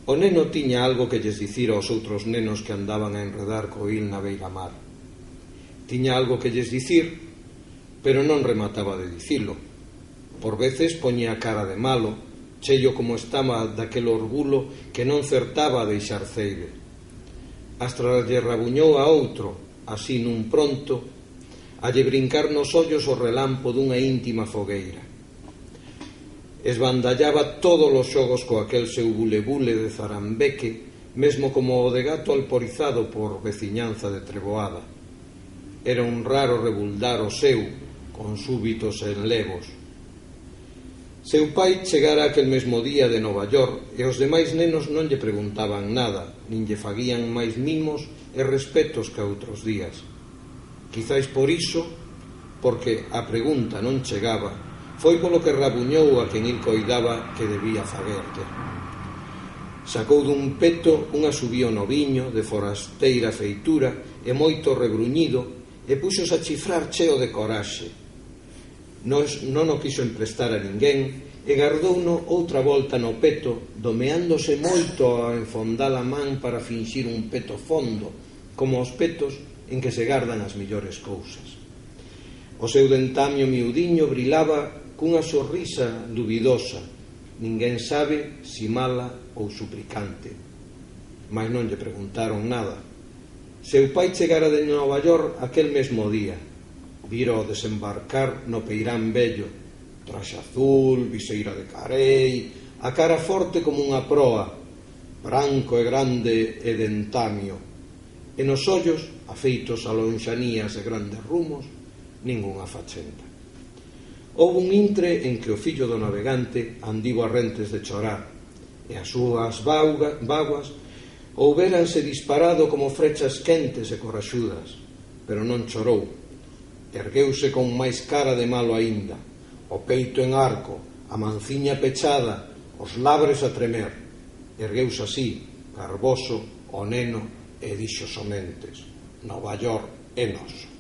O neno tiña algo que lles dicir aos outros nenos que andaban a enredar co il na beira-mar. Tiña algo que lles dicir, pero non remataba de dicilo. Por veces poñía cara de malo, cheio como estaba daquel orgulo que non certaba a deixar ceire. Astra lle rabuñou a outro, así nun pronto, a lle brincar nos ollos o relampo dunha íntima fogueira. Esbandallaba todos os xogos co aquel seu bule-bule de zarambeque, mesmo como o de gato alporizado por veciñanza de treboada. Era un raro rebuldar o seu, con súbitos enlevos. Seu pai chegara aquel mesmo día de Nova York e os demais nenos non lle preguntaban nada, nin lle faguían máis mimos e respetos que outros días. Quizáis por iso, porque a pregunta non chegaba, foi polo que rabuñou a quen il coidaba que debía faguerlle. Sacou dun peto un asubío noviño, de forasteira feitura e moito regruñido, e puxos a chifrar cheo de coraxe. Non o quiso emprestar a ninguén e gardouno outra volta no peto, domeándose moito a enfondar a man para finxir un peto fondo, como os petos en que se gardan as millores cousas. O seu dentamio miudiño brilaba cunha sorrisa dubidosa, ninguén sabe si mala ou suplicante. Mais non lle preguntaron nada. Seu pai chegara de Nova York aquel mesmo día. Viro desembarcar no Peirán vello, traxe azul, viseira de carei, a cara forte como unha proa, branco e grande e dentamio, e nos ollos, afeitos a lonxanías e grandes rumos, ningunha fachenda. Houve un intre en que o fillo do navegante andivo a rentes de chorar, e as súas vaguas houberanse disparado como frechas quentes e coraxudas, pero non chorou. Ergueuse con máis cara de malo aínda, o peito en arco, a manciña pechada, os labres a tremer. Ergueuse así, garboso, o neno, e dixo somentes: Nova York é noso.